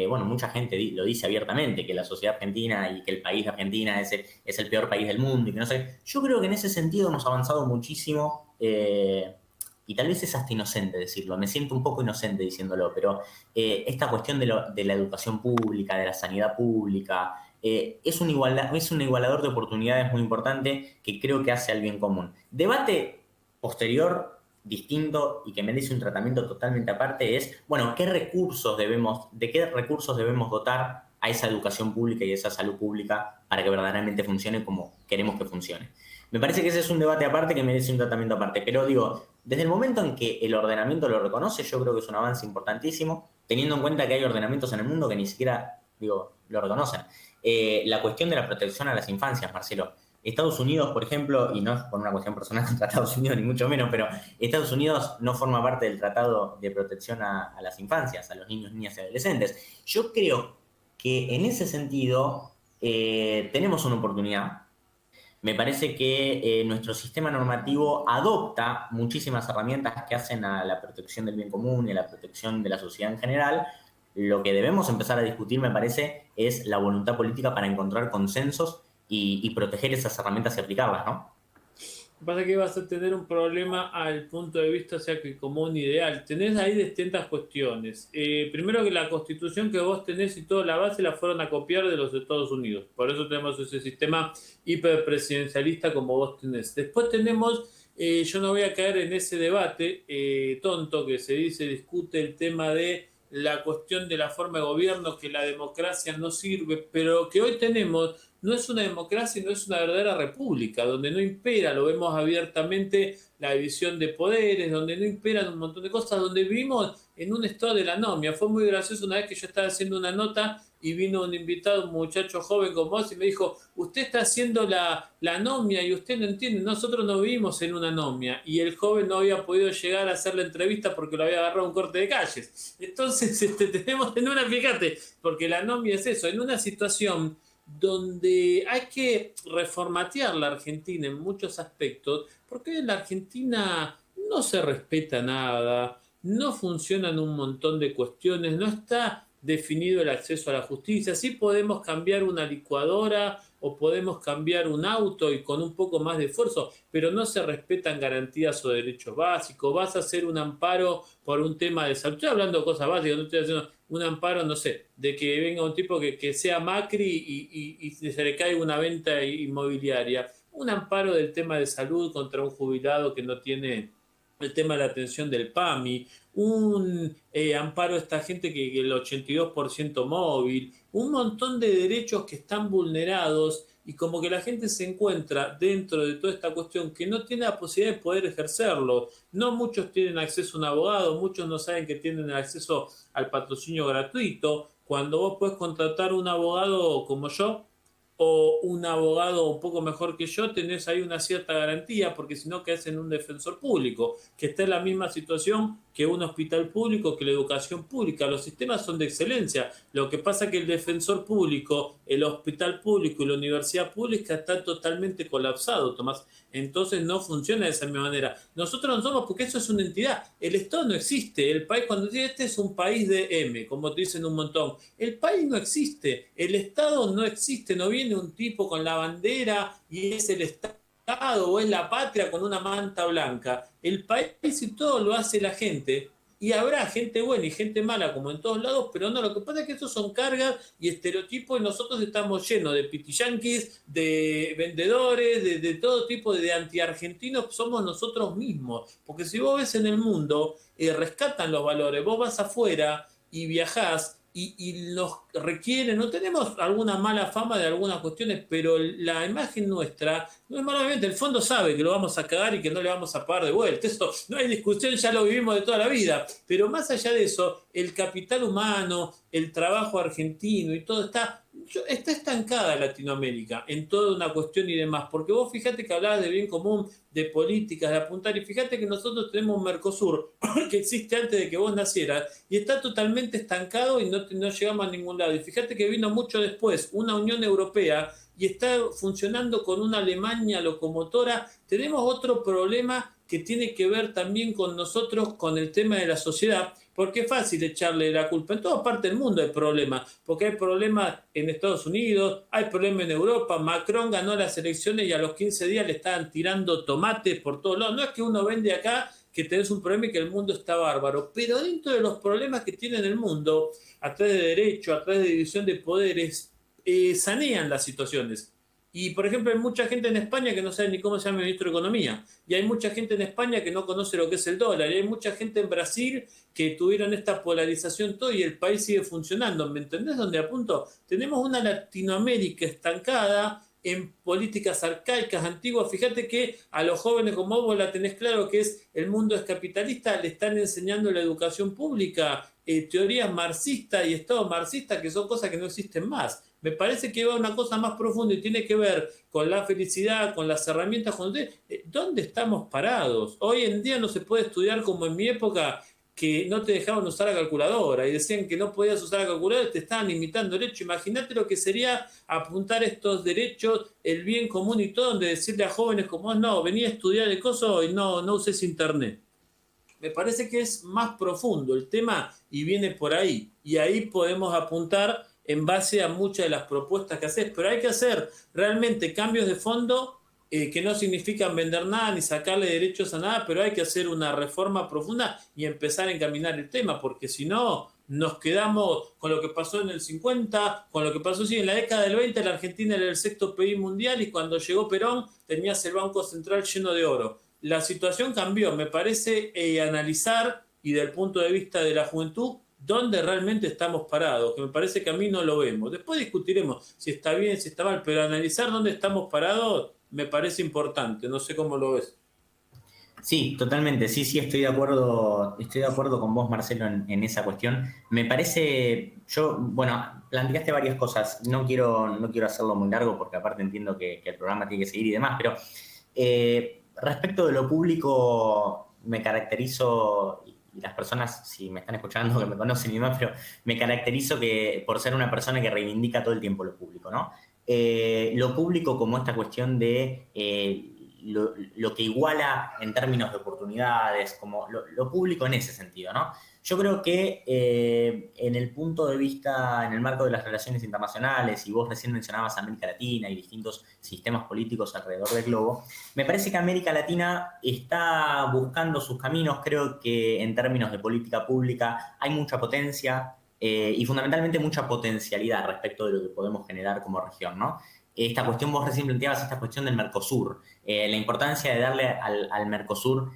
bueno, mucha gente lo dice abiertamente, que la sociedad argentina y que el país de Argentina es el peor país del mundo y que no sé. Yo creo que en ese sentido hemos avanzado muchísimo y tal vez es hasta inocente decirlo, me siento un poco inocente diciéndolo, pero esta cuestión de la educación pública, de la sanidad pública, es un igualador de oportunidades muy importante que creo que hace al bien común. Debate posterior distinto y que merece un tratamiento totalmente aparte es, bueno, de qué recursos debemos dotar a esa educación pública y a esa salud pública para que verdaderamente funcione como queremos que funcione. Me parece que ese es un debate aparte que merece un tratamiento aparte, pero digo, desde el momento en que el ordenamiento lo reconoce, yo creo que es un avance importantísimo, teniendo en cuenta que hay ordenamientos en el mundo que ni siquiera, digo, lo reconocen. La cuestión de la protección a las infancias, Marcelo. Estados Unidos, por ejemplo, y no es por una cuestión personal contra Estados Unidos, ni mucho menos, pero Estados Unidos no forma parte del Tratado de Protección a las Infancias, a los niños, niñas y adolescentes. Yo creo que en ese sentido tenemos una oportunidad. Me parece que nuestro sistema normativo adopta muchísimas herramientas que hacen a la protección del bien común y a la protección de la sociedad en general. Lo que debemos empezar a discutir, me parece, es la voluntad política para encontrar consensos y proteger esas herramientas y aplicarlas, ¿no? Lo que pasa es que vas a tener un problema al punto de vista, o sea, que como un ideal. Tenés ahí distintas cuestiones. Primero que la constitución que vos tenés y toda la base la fueron a copiar de los Estados Unidos. Por eso tenemos ese sistema hiperpresidencialista como vos tenés. Después tenemos, yo no voy a caer en ese debate tonto que se dice, discute el tema de la cuestión de la forma de gobierno, que la democracia no sirve, pero que hoy tenemos no es una democracia y no es una verdadera república, donde no impera, lo vemos abiertamente, la división de poderes, donde no imperan un montón de cosas, donde vivimos en un estado de la anomia. Fue muy gracioso una vez que yo estaba haciendo una nota y vino un invitado, un muchacho joven como vos, y me dijo, usted está haciendo la anomia y usted no entiende, nosotros no vivimos en una anomia. Y el joven no había podido llegar a hacer la entrevista porque lo había agarrado un corte de calles. Entonces tenemos en una, fíjate, porque la anomia es eso, en una situación donde hay que reformatear la Argentina en muchos aspectos, porque en la Argentina no se respeta nada, no funcionan un montón de cuestiones, no está definido el acceso a la justicia. Sí podemos cambiar una licuadora o podemos cambiar un auto y con un poco más de esfuerzo, pero no se respetan garantías o derechos básicos. Vas a hacer un amparo por un tema de salud. Estoy hablando de cosas básicas, no estoy haciendo un amparo, no sé, de que venga un tipo que sea Macri y se le caiga una venta inmobiliaria. Un amparo del tema de salud contra un jubilado que no tiene el tema de la atención del PAMI, un amparo a esta gente que el 82% móvil, un montón de derechos que están vulnerados y como que la gente se encuentra dentro de toda esta cuestión que no tiene la posibilidad de poder ejercerlo. No muchos tienen acceso a un abogado, muchos no saben que tienen acceso al patrocinio gratuito. Cuando vos podés contratar un abogado como yo, o un abogado un poco mejor que yo, tenés ahí una cierta garantía, porque si no quedás en un defensor público, que está en la misma situación que un hospital público, que la educación pública. Los sistemas son de excelencia. Lo que pasa es que el defensor público, el hospital público y la universidad pública están totalmente colapsados, Tomás. Entonces no funciona de esa misma manera. Nosotros no somos, porque eso es una entidad. El Estado no existe. El país, cuando dice este es un país de M, como te dicen un montón, el país no existe. El Estado no existe. No viene un tipo con la bandera y es el Estado o es la patria con una manta blanca. El país y todo lo hace la gente. Y habrá gente buena y gente mala como en todos lados, pero no, lo que pasa es que esos son cargas y estereotipos y nosotros estamos llenos de pitiyanquis, de vendedores, de todo tipo de antiargentinos, somos nosotros mismos. Porque si vos ves en el mundo, rescatan los valores, vos vas afuera y viajás y nos requieren, no tenemos alguna mala fama de algunas cuestiones, pero la imagen nuestra, no es malamente, el fondo sabe que lo vamos a cagar y que no le vamos a pagar de vuelta, eso no hay discusión, ya lo vivimos de toda la vida, pero más allá de eso, el capital humano, el trabajo argentino y todo está estancada Latinoamérica en toda una cuestión y demás, porque vos fíjate que hablabas de bien común, de políticas, de apuntar, y fíjate que nosotros tenemos un Mercosur que existe antes de que vos nacieras y está totalmente estancado y no llegamos a ningún lado. Y fíjate que vino mucho después una Unión Europea y está funcionando con una Alemania locomotora. Tenemos otro problema que tiene que ver también con nosotros, con el tema de la sociedad, porque es fácil echarle la culpa. En toda parte del mundo hay problemas, porque hay problemas en Estados Unidos, hay problemas en Europa. Macron ganó las elecciones y a los 15 días le estaban tirando tomates por todos lados. No es que uno vende acá que tenés un problema y que el mundo está bárbaro, pero dentro de los problemas que tiene el mundo, a través de derecho, a través de división de poderes, sanean las situaciones. Y, por ejemplo, hay mucha gente en España que no sabe ni cómo se llama el ministro de Economía. Y hay mucha gente en España que no conoce lo que es el dólar. Y hay mucha gente en Brasil que tuvieron esta polarización todo y el país sigue funcionando. ¿Me entendés dónde apunto? Tenemos una Latinoamérica estancada en políticas arcaicas, antiguas. Fíjate que a los jóvenes como vos la tenés claro que es el mundo es capitalista, le están enseñando la educación pública, teorías marxistas y estado marxista, que son cosas que no existen más. Me parece que va una cosa más profunda y tiene que ver con la felicidad, con las herramientas. ¿Dónde estamos parados? Hoy en día no se puede estudiar como en mi época, que no te dejaban usar la calculadora y decían que no podías usar la calculadora y te estaban limitando derecho. Imagínate lo que sería apuntar estos derechos, el bien común y todo, donde decirle a jóvenes como no, venía a estudiar el coso y no uses internet. Me parece que es más profundo el tema y viene por ahí. Y ahí podemos apuntar en base a muchas de las propuestas que haces, pero hay que hacer realmente cambios de fondo que no significan vender nada ni sacarle derechos a nada, pero hay que hacer una reforma profunda y empezar a encaminar el tema, porque si no, nos quedamos con lo que pasó en el 50, con lo que pasó en la década del 20, la Argentina era el sexto país mundial y cuando llegó Perón tenías el Banco Central lleno de oro. La situación cambió, me parece analizar y del punto de vista de la juventud, dónde realmente estamos parados, que me parece que a mí no lo vemos. Después discutiremos si está bien, si está mal, pero analizar dónde estamos parados me parece importante, no sé cómo lo ves. Sí, totalmente, sí, estoy de acuerdo con vos, Marcelo, en esa cuestión. Me parece, bueno, planteaste varias cosas, no quiero hacerlo muy largo porque aparte entiendo que el programa tiene que seguir y demás, pero respecto de lo público me caracterizo, y las personas, si me están escuchando, que me conocen y demás, pero me caracterizo por ser una persona que reivindica todo el tiempo lo público, ¿no? Lo público como esta cuestión de lo que iguala en términos de oportunidades, como lo público en ese sentido, ¿no? Yo creo que en el punto de vista, en el marco de las relaciones internacionales, y vos recién mencionabas América Latina y distintos sistemas políticos alrededor del globo, me parece que América Latina está buscando sus caminos. Creo que en términos de política pública hay mucha potencia y fundamentalmente mucha potencialidad respecto de lo que podemos generar como región, ¿no? Esta cuestión, vos recién planteabas esta cuestión del Mercosur, la importancia de darle al Mercosur,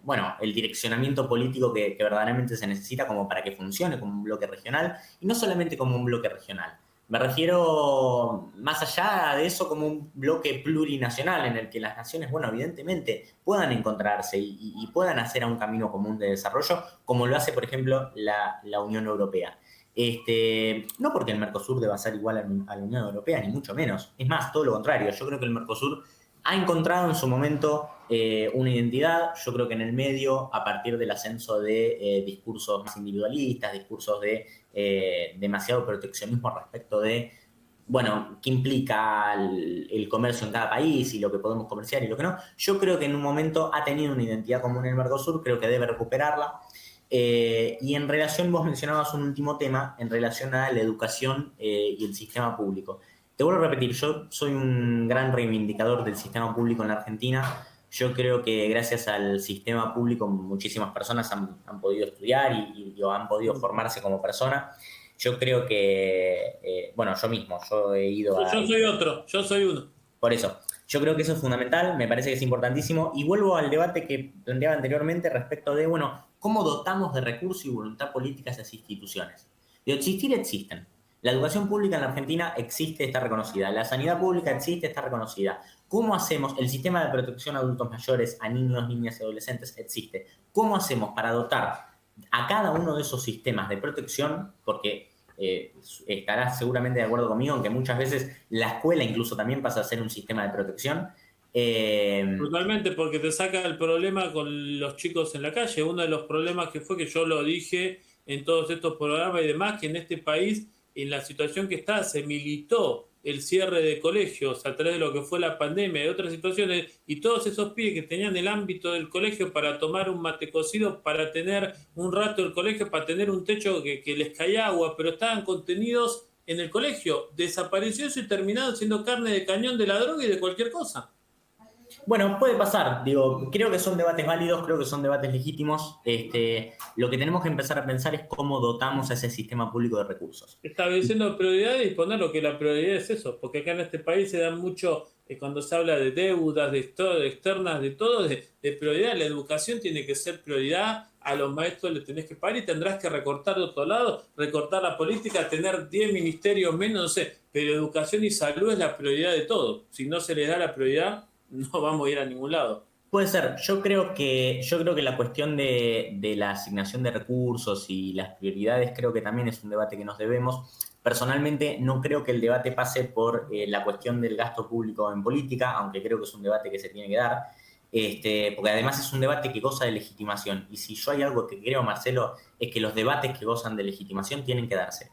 bueno, el direccionamiento político que verdaderamente se necesita como para que funcione como un bloque regional, y no solamente como un bloque regional. Me refiero más allá de eso como un bloque plurinacional en el que las naciones, bueno, evidentemente puedan encontrarse y puedan hacer a un camino común de desarrollo, como lo hace, por ejemplo, la Unión Europea. No porque el Mercosur deba ser igual a la Unión Europea, ni mucho menos. Es más, todo lo contrario. Yo creo que el Mercosur ha encontrado en su momento una identidad. Yo creo que en el medio, a partir del ascenso de discursos más individualistas, discursos de demasiado proteccionismo respecto de, bueno, qué implica el comercio en cada país y lo que podemos comerciar y lo que no. Yo creo que en un momento ha tenido una identidad común en el Mercosur, creo que debe recuperarla. Y en relación, vos mencionabas un último tema, en relación a la educación y el sistema público. Te vuelvo a repetir, yo soy un gran reivindicador del sistema público en la Argentina. Yo creo que gracias al sistema público muchísimas personas han podido estudiar y han podido formarse como persona. Yo creo que, bueno, yo mismo, yo he ido a... Yo soy otro, yo soy uno. Por eso, yo creo que eso es fundamental, me parece que es importantísimo. Y vuelvo al debate que planteaba anteriormente respecto de, bueno, cómo dotamos de recursos y voluntad política a esas instituciones. De existir, existen. La educación pública en la Argentina existe, está reconocida. La sanidad pública existe, está reconocida. ¿Cómo hacemos? El sistema de protección a adultos mayores, a niños, niñas y adolescentes existe. ¿Cómo hacemos para dotar a cada uno de esos sistemas de protección? Porque estarás seguramente de acuerdo conmigo en que muchas veces la escuela incluso también pasa a ser un sistema de protección. Totalmente, porque te saca el problema con los chicos en la calle. Uno de los problemas que fue que yo lo dije en todos estos programas y demás, que en este país, en la situación que está, se militó el cierre de colegios a través de lo que fue la pandemia y otras situaciones, y todos esos pibes que tenían el ámbito del colegio para tomar un mate cocido, para tener un rato el colegio, para tener un techo que les caía agua, pero estaban contenidos en el colegio, desapareció eso y terminaron siendo carne de cañón de la droga y de cualquier cosa. Bueno, puede pasar, digo, creo que son debates válidos, creo que son debates legítimos. Lo que tenemos que empezar a pensar es cómo dotamos a ese sistema público de recursos. Estableciendo prioridades y poner lo que la prioridad es eso, porque acá en este país se da mucho, cuando se habla de deudas, de externas, de todo, de prioridad. La educación tiene que ser prioridad, a los maestros les tenés que pagar y tendrás que recortar de otro lado, recortar la política, tener 10 ministerios menos, no sé, pero educación y salud es la prioridad de todo. Si no se les da la prioridad, no vamos a ir a ningún lado. Puede ser. Yo creo que la cuestión de la asignación de recursos y las prioridades creo que también es un debate que nos debemos. Personalmente no creo que el debate pase por la cuestión del gasto público en política, aunque creo que es un debate que se tiene que dar, porque además es un debate que goza de legitimación. Y si yo hay algo que creo, Marcelo, es que los debates que gozan de legitimación tienen que darse.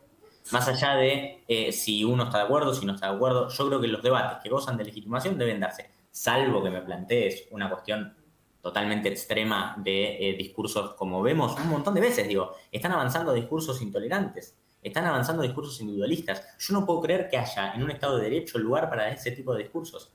Más allá de si uno está de acuerdo, si no está de acuerdo, yo creo que los debates que gozan de legitimación deben darse, salvo que me plantees una cuestión totalmente extrema de discursos, como vemos un montón de veces, digo, están avanzando discursos intolerantes, están avanzando discursos individualistas. Yo no puedo creer que haya en un Estado de Derecho lugar para ese tipo de discursos.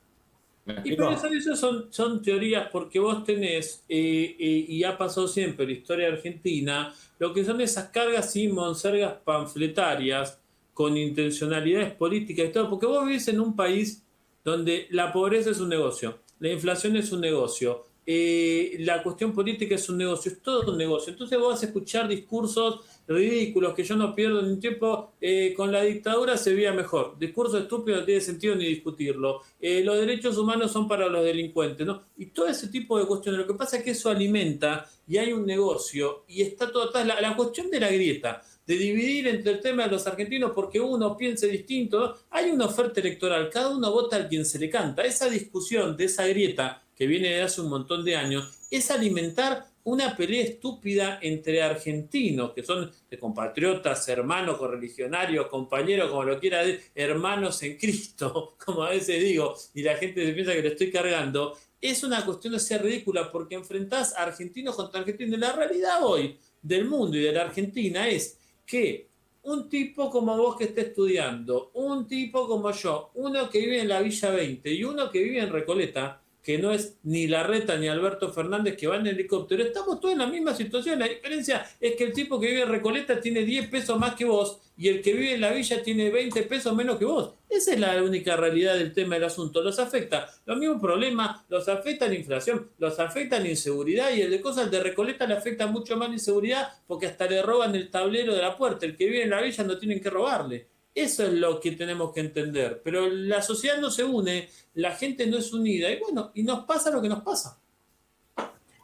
¿Me Y pero explico? eso son teorías porque vos tenés, y ha pasado siempre en la historia argentina, lo que son esas cargas y monsergas panfletarias con intencionalidades políticas y todo, porque vos vivís en un país donde la pobreza es un negocio, la inflación es un negocio, la cuestión política es un negocio, es todo un negocio. Entonces vos vas a escuchar discursos ridículos que yo no pierdo ni tiempo, con la dictadura se veía mejor. Discurso estúpido no tiene sentido ni discutirlo. Los derechos humanos son para los delincuentes, ¿no? Y todo ese tipo de cuestiones. Lo que pasa es que eso alimenta y hay un negocio y está todo atrás. La cuestión de la grieta, de dividir entre el tema de los argentinos porque uno piense distinto, ¿no? Hay una oferta electoral, cada uno vota a quien se le canta. Esa discusión de esa grieta que viene de hace un montón de años es alimentar una pelea estúpida entre argentinos, que son de compatriotas, hermanos, correligionarios, compañeros, como lo quiera decir, hermanos en Cristo, como a veces digo, y la gente se piensa que lo estoy cargando. Es una cuestión de ser ridícula porque enfrentás a argentinos contra argentinos. La realidad hoy del mundo y de la Argentina es que un tipo como vos que está estudiando, un tipo como yo, uno que vive en la Villa 20 y uno que vive en Recoleta, que no es ni Larreta ni Alberto Fernández que van en helicóptero, estamos todos en la misma situación. La diferencia es que el tipo que vive en Recoleta tiene 10 pesos más que vos y el que vive en la villa tiene 20 pesos menos que vos. Esa es la única realidad del tema del asunto. Los afecta. Los mismos problemas, los afecta la inflación, los afecta la inseguridad y el de cosas de Recoleta le afecta mucho más la inseguridad porque hasta le roban el tablero de la puerta. El que vive en la villa no tienen que robarle. Eso es lo que tenemos que entender. Pero la sociedad no se une, la gente no es unida, y bueno, y nos pasa lo que nos pasa.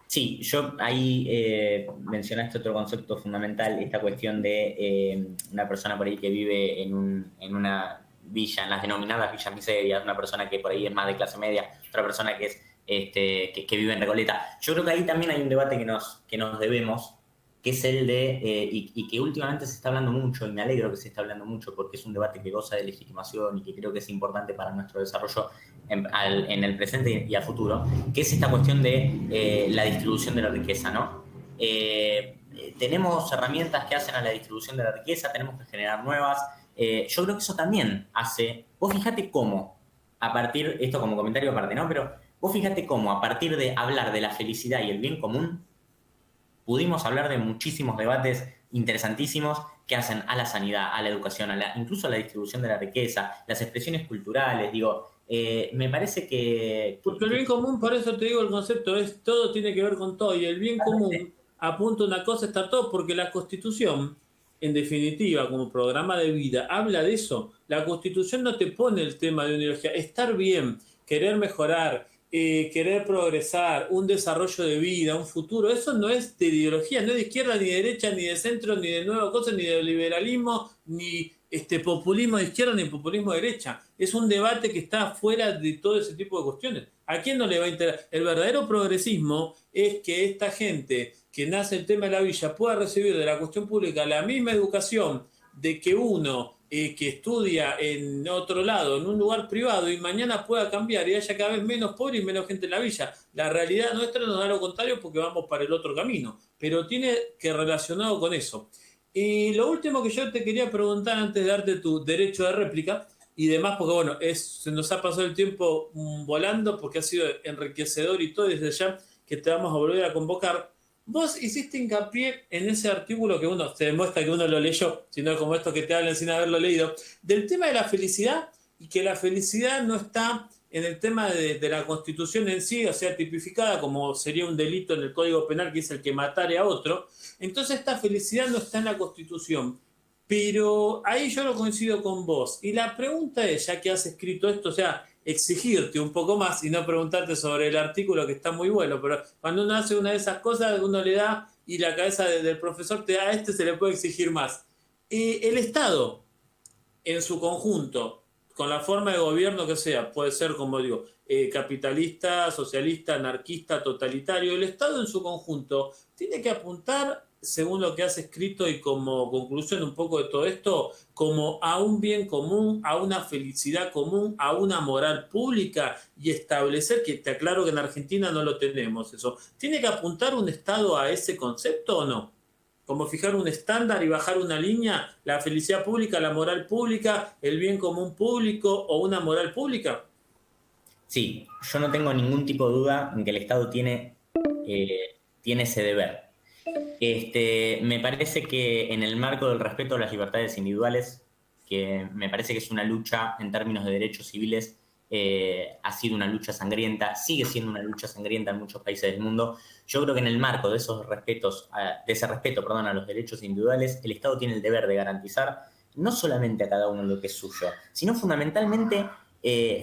Sí, yo ahí mencionaste otro concepto fundamental, esta cuestión de una persona por ahí que vive en una villa, en las denominadas villas miserias, una persona que por ahí es más de clase media, otra persona que es que vive en Recoleta. Yo creo que ahí también hay un debate que nos debemos, que es el de, y que últimamente se está hablando mucho, y me alegro que se está hablando mucho, porque es un debate que goza de legitimación y que creo que es importante para nuestro desarrollo en el presente y a futuro, que es esta cuestión de la distribución de la riqueza, ¿no? Tenemos herramientas que hacen a la distribución de la riqueza, tenemos que generar nuevas. Yo creo que eso también hace, vos fíjate cómo, a partir, esto como comentario aparte, ¿no? Pero vos fíjate cómo a partir de hablar de la felicidad y el bien común, pudimos hablar de muchísimos debates interesantísimos que hacen a la sanidad, a la educación, incluso a la distribución de la riqueza, las expresiones culturales, digo, me parece Porque el bien común, por eso te digo, el concepto es todo tiene que ver con todo, y el bien común apunta una cosa, está todo, porque la Constitución, en definitiva, como programa de vida, habla de eso. La Constitución no te pone el tema de una ideología, estar bien, querer mejorar, querer progresar, un desarrollo de vida, un futuro, eso no es de ideología, no es de izquierda, ni de derecha, ni de centro, ni de nueva cosa, ni de liberalismo, ni populismo de izquierda, ni populismo de derecha. Es un debate que está fuera de todo ese tipo de cuestiones. ¿A quién no le va a interesar? El verdadero progresismo es que esta gente que nace el tema de la villa pueda recibir de la cuestión pública la misma educación de que uno que estudia en otro lado, en un lugar privado, y mañana pueda cambiar y haya cada vez menos pobres y menos gente en la villa. La realidad nuestra nos da lo contrario porque vamos para el otro camino, pero tiene que relacionado con eso. Y lo último que yo te quería preguntar antes de darte tu derecho de réplica y demás, porque bueno, se nos ha pasado el tiempo volando porque ha sido enriquecedor y todo, desde ya que te vamos a volver a convocar. Vos hiciste hincapié en ese artículo que uno se demuestra que uno lo leyó, sino como esto que te hablan sin haberlo leído, del tema de la felicidad, y que la felicidad no está en el tema de la Constitución en sí, o sea, tipificada como sería un delito en el Código Penal, que es el que matare a otro. Entonces esta felicidad no está en la Constitución. Pero ahí yo no coincido con vos. Y la pregunta es, ya que has escrito esto, o sea, exigirte un poco más y no preguntarte sobre el artículo que está muy bueno, pero cuando uno hace una de esas cosas, uno le da y la cabeza del profesor te da, a este se le puede exigir más. El Estado, en su conjunto, con la forma de gobierno que sea, puede ser, como digo, capitalista, socialista, anarquista, totalitario, el Estado en su conjunto tiene que apuntar, según lo que has escrito y como conclusión un poco de todo esto, como a un bien común, a una felicidad común, a una moral pública, y establecer, que te aclaro que en Argentina no lo tenemos eso. ¿Tiene que apuntar un Estado a ese concepto o no? Como fijar un estándar y bajar una línea, la felicidad pública, la moral pública, el bien común público o una moral pública. Sí, yo no tengo ningún tipo de duda en que el Estado tiene ese deber. Me parece que en el marco del respeto a las libertades individuales, que me parece que es una lucha en términos de derechos civiles, ha sido una lucha sangrienta, sigue siendo una lucha sangrienta en muchos países del mundo. Yo creo que en el marco de ese respeto, a los derechos individuales, el Estado tiene el deber de garantizar no solamente a cada uno lo que es suyo, sino fundamentalmente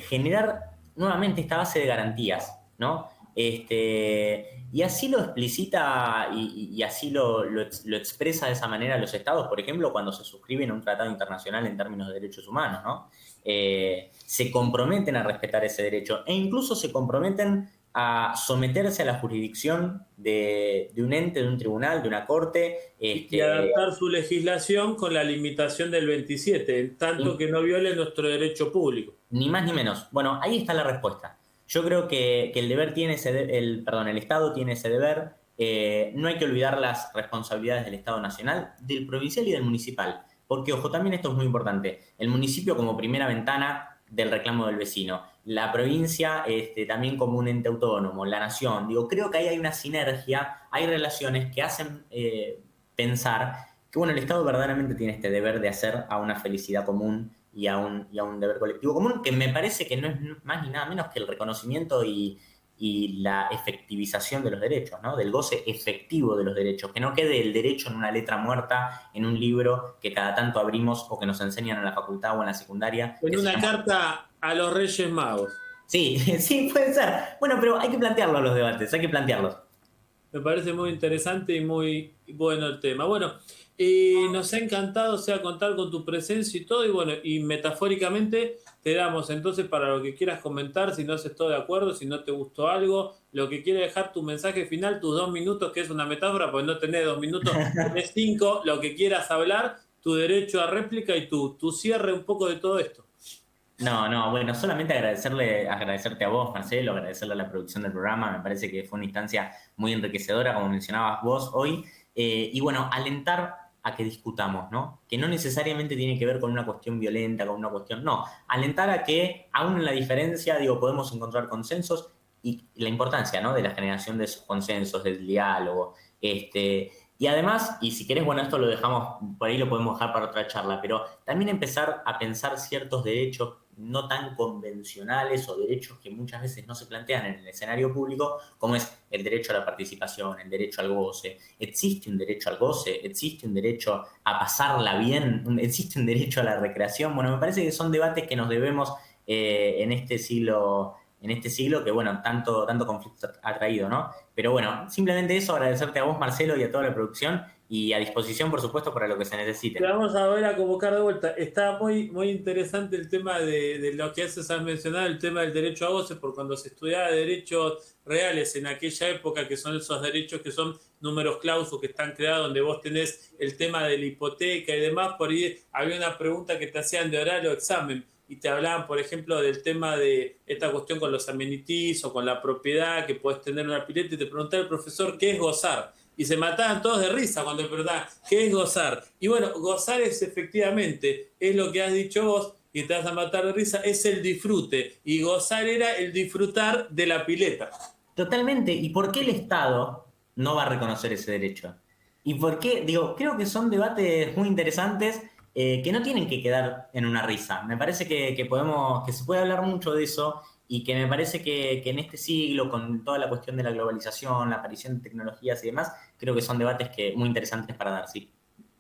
generar nuevamente esta base de garantías, ¿no? Y así lo explicita y así lo expresa de esa manera los estados, por ejemplo, cuando se suscriben a un tratado internacional en términos de derechos humanos, ¿no? Se comprometen a respetar ese derecho e incluso se comprometen a someterse a la jurisdicción de un ente, de un tribunal, de una corte. Y adaptar su legislación con la limitación del 27, en tanto que no viole nuestro derecho público. Ni más ni menos. Bueno, ahí está la respuesta. Yo creo que el deber tiene el Estado tiene ese deber. No hay que olvidar las responsabilidades del Estado nacional, del provincial y del municipal. Porque, ojo, también esto es muy importante. El municipio como primera ventana del reclamo del vecino. La provincia también como un ente autónomo, la nación. Digo, creo que ahí hay una sinergia, hay relaciones que hacen pensar que, bueno, el Estado verdaderamente tiene este deber de hacer a una felicidad común y a un deber colectivo común, que me parece que no es más ni nada menos que el reconocimiento y y la efectivización de los derechos, ¿no? Del goce efectivo de los derechos, que no quede el derecho en una letra muerta, en un libro que cada tanto abrimos o que nos enseñan en la facultad o en la secundaria. En una carta a los Reyes Magos. Sí, sí, puede ser. Bueno, pero hay que plantearlos los debates, hay que plantearlos. Me parece muy interesante y muy bueno el tema. Bueno, nos ha encantado, o sea, contar con tu presencia y todo, y bueno, y metafóricamente te damos entonces para lo que quieras comentar, si no estás todo de acuerdo, si no te gustó algo, lo que quieras dejar tu mensaje final, tus 2 minutos, que es una metáfora, pues no tenés 2 minutos, tenés 5, lo que quieras hablar, tu derecho a réplica y tu cierre un poco de todo esto. No, bueno, solamente agradecerte a vos, Marcelo, agradecerle a la producción del programa, me parece que fue una instancia muy enriquecedora, como mencionabas vos hoy, y bueno, alentar a que discutamos, ¿no? Que no necesariamente tiene que ver con una cuestión violenta, con una cuestión, no, alentar a que, aún en la diferencia, digo, podemos encontrar consensos y la importancia, ¿no? De la generación de esos consensos, del diálogo, y además, y si querés, bueno, esto lo dejamos, por ahí lo podemos dejar para otra charla, pero también empezar a pensar ciertos derechos no tan convencionales o derechos que muchas veces no se plantean en el escenario público, como es el derecho a la participación, el derecho al goce. ¿Existe un derecho al goce? ¿Existe un derecho a pasarla bien? ¿Existe un derecho a la recreación? Bueno, me parece que son debates que nos debemos en este siglo que, bueno, tanto conflicto ha traído, ¿no? Pero bueno, simplemente eso, agradecerte a vos, Marcelo, y a toda la producción, y a disposición, por supuesto, para lo que se necesite. Te vamos a ver a convocar de vuelta. Está muy interesante el tema de lo que has mencionado, el tema del derecho a goce, porque cuando se estudiaba derechos reales en aquella época, que son esos derechos que son números clausus que están creados, donde vos tenés el tema de la hipoteca y demás, por ahí había una pregunta que te hacían de oral o examen, y te hablaban, por ejemplo, del tema de esta cuestión con los amenities o con la propiedad, que puedes tener una pileta, y te preguntaba el profesor qué es gozar. Y se mataban todos de risa cuando le preguntaban qué es gozar. Y bueno, gozar es efectivamente, es lo que has dicho vos, y te vas a matar de risa, es el disfrute. Y gozar era el disfrutar de la pileta. Totalmente. ¿Y por qué el Estado no va a reconocer ese derecho? ¿Y por qué? Digo, creo que son debates muy interesantes que no tienen que quedar en una risa. Me parece que se puede hablar mucho de eso y que me parece que en este siglo, con toda la cuestión de la globalización, la aparición de tecnologías y demás, creo que son debates muy interesantes para dar, sí.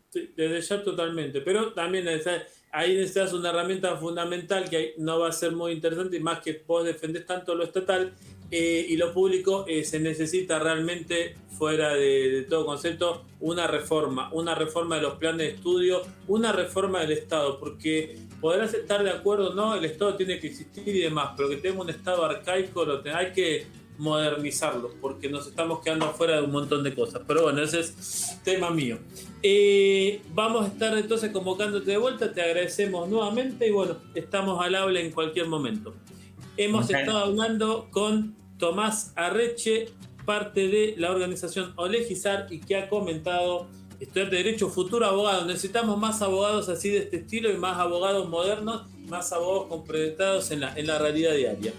Sí, desde ya totalmente, pero también ahí necesitas una herramienta fundamental que no va a ser muy interesante, y más que vos defendés tanto lo estatal y lo público, se necesita realmente, fuera de todo concepto, una reforma de los planes de estudio, una reforma del Estado, porque podrás estar de acuerdo, no, el Estado tiene que existir y demás, pero que tenga un Estado arcaico, hay que modernizarlo, porque nos estamos quedando afuera de un montón de cosas. Pero bueno, ese es tema mío. Vamos a estar entonces convocándote de vuelta, te agradecemos nuevamente y bueno, estamos al habla en cualquier momento. Hemos estado hablando con Tomás Arreche, parte de la organización Olegizar, y que ha comentado: estudiante de Derecho, futuro abogado. Necesitamos más abogados así de este estilo y más abogados modernos, más abogados comprometidos en la realidad diaria.